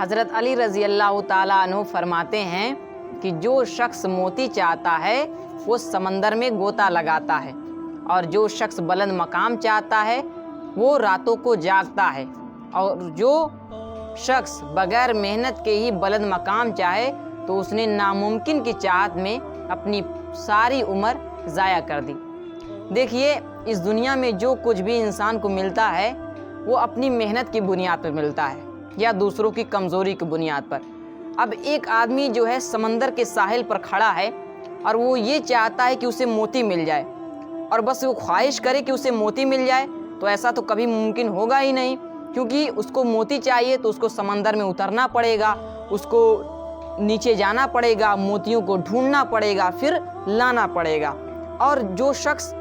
हज़रत अली रज़ी अल्लाह ताला अन्हु फरमाते हैं कि जो शख्स मोती चाहता है वो समंदर में गोता लगाता है, और जो शख्स बुलंद मकाम चाहता है वो रातों को जागता है, और जो शख्स बगैर मेहनत के ही बुलंद मकाम चाहे तो उसने नामुमकिन की चाहत में अपनी सारी उम्र ज़ाया कर दी। देखिए, इस दुनिया में जो कुछ भी इंसान को मिलता है वो अपनी मेहनत की बुनियाद पर मिलता है या दूसरों की कमज़ोरी की बुनियाद पर। अब एक आदमी जो है समंदर के साहिल पर खड़ा है और वो ये चाहता है कि उसे मोती मिल जाए, और बस वो ख्वाहिश करे कि उसे मोती मिल जाए, तो ऐसा तो कभी मुमकिन होगा ही नहीं, क्योंकि उसको मोती चाहिए तो उसको समंदर में उतरना पड़ेगा, उसको नीचे जाना पड़ेगा, मोतियों को ढूंढना पड़ेगा, फिर लाना पड़ेगा। और जो शख्स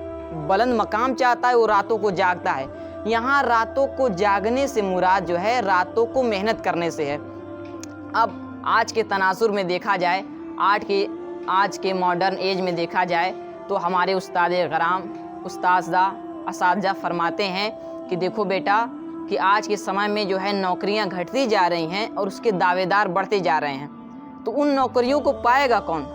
बुलंद मकाम चाहता है वो रातों को जागता है। यहाँ रातों को जागने से मुराद जो है रातों को मेहनत करने से है। अब आज के तनासुर में देखा जाए, आज के मॉडर्न एज में देखा जाए तो हमारे उस्ताद ग़राम असातिज़ा फरमाते हैं कि देखो बेटा कि आज के समय में जो है नौकरियां घटती जा रही हैं और उसके दावेदार बढ़ते जा रहे हैं, तो उन नौकरियों को पाएगा कौन?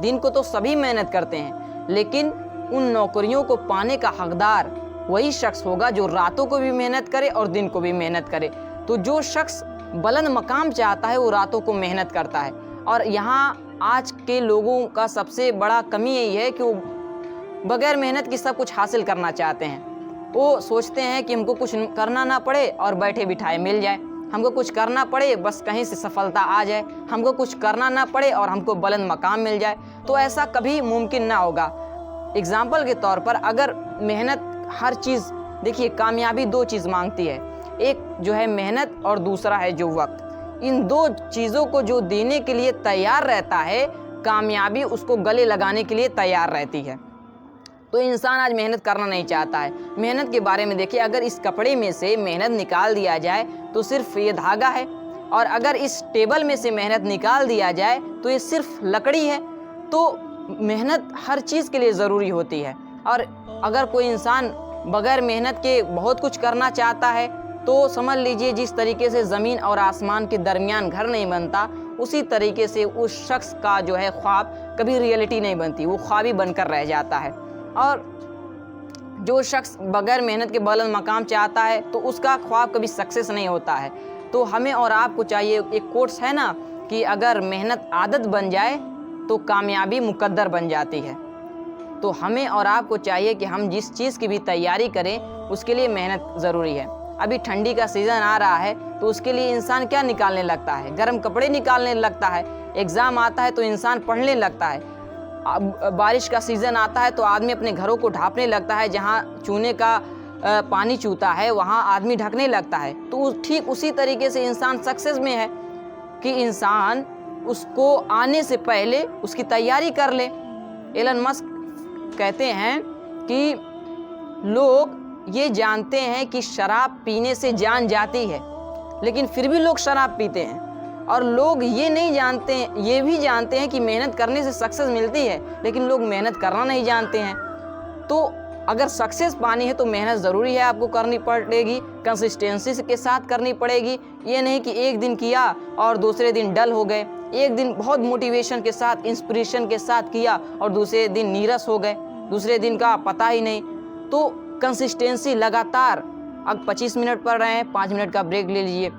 दिन को तो सभी मेहनत करते हैं, लेकिन उन नौकरियों को पाने का हकदार वही शख्स होगा जो रातों को भी मेहनत करे और दिन को भी मेहनत करे। तो जो शख्स बुलंद मकाम चाहता है वो रातों को मेहनत करता है। और यहाँ आज के लोगों का सबसे बड़ा कमी यही है कि वो बगैर मेहनत की सब कुछ हासिल करना चाहते हैं। वो सोचते हैं कि हमको कुछ करना ना पड़े और बैठे बिठाए मिल जाए, हमको कुछ करना पड़े बस कहीं से सफलता आ जाए, हमको कुछ करना ना पड़े और हमको बुलंद मकाम मिल जाए। तो ऐसा कभी मुमकिन ना होगा। एग्जाम्पल के तौर पर अगर मेहनत हर चीज़, देखिए कामयाबी दो चीज़ मांगती है, एक जो है मेहनत और दूसरा है जो वक्त। इन दो चीज़ों को जो देने के लिए तैयार रहता है, कामयाबी उसको गले लगाने के लिए तैयार रहती है। तो इंसान आज मेहनत करना नहीं चाहता है। मेहनत के बारे में देखिए, अगर इस कपड़े में से मेहनत निकाल दिया जाए तो सिर्फ ये धागा है, और अगर इस टेबल में से मेहनत निकाल दिया जाए तो ये सिर्फ लकड़ी है। तो मेहनत हर चीज़ के लिए ज़रूरी होती है। और अगर कोई इंसान बगैर मेहनत के बहुत कुछ करना चाहता है तो समझ लीजिए जिस तरीके से ज़मीन और आसमान के दरमियान घर नहीं बनता, उसी तरीके से उस शख्स का जो है ख्वाब कभी रियलिटी नहीं बनती, वो ख्वाब ही बनकर रह जाता है। और जो शख्स बगैर मेहनत के बुलंद मकाम चाहता है तो उसका ख्वाब कभी सक्सेस नहीं होता है। तो हमें और आपको चाहिए, एक कोट्स है ना कि अगर मेहनत आदत बन जाए तो कामयाबी मुकद्दर बन जाती है। तो हमें और आपको चाहिए कि हम जिस चीज़ की भी तैयारी करें उसके लिए मेहनत ज़रूरी है। अभी ठंडी का सीज़न आ रहा है तो उसके लिए इंसान क्या निकालने लगता है? गर्म कपड़े निकालने लगता है। एग्ज़ाम आता है तो इंसान पढ़ने लगता है। बारिश का सीज़न आता है तो आदमी अपने घरों को ढांपने लगता है, जहाँ चूने का पानी चूता है वहाँ आदमी ढकने लगता है। तो ठीक उसी तरीके से इंसान सक्सेस में है कि इंसान उसको आने से पहले उसकी तैयारी कर ले। एलन मस्क कहते हैं कि लोग ये जानते हैं कि शराब पीने से जान जाती है, लेकिन फिर भी लोग शराब पीते हैं। और लोग ये नहीं जानते, ये भी जानते हैं कि मेहनत करने से सक्सेस मिलती है, लेकिन लोग मेहनत करना नहीं जानते हैं। तो अगर सक्सेस पानी है तो मेहनत ज़रूरी है, आपको करनी पड़ेगी, कंसिस्टेंसी के साथ करनी पड़ेगी। ये नहीं कि एक दिन किया और दूसरे दिन डल हो गए, एक दिन बहुत मोटिवेशन के साथ, इंस्पिरेशन के साथ किया और दूसरे दिन नीरस हो गए, दूसरे दिन का पता ही नहीं। तो कंसिस्टेंसी लगातार, अब 25 मिनट पढ़ रहे हैं 5 मिनट का ब्रेक ले लीजिए,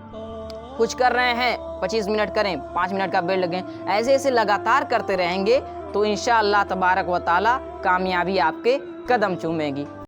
कुछ कर रहे हैं 25 मिनट करें 5 मिनट का ब्रेक लगें, ऐसे ऐसे लगातार करते रहेंगे तो इंशाअल्लाह तबारक व तआला कामयाबी आपके कदम चूमेगी।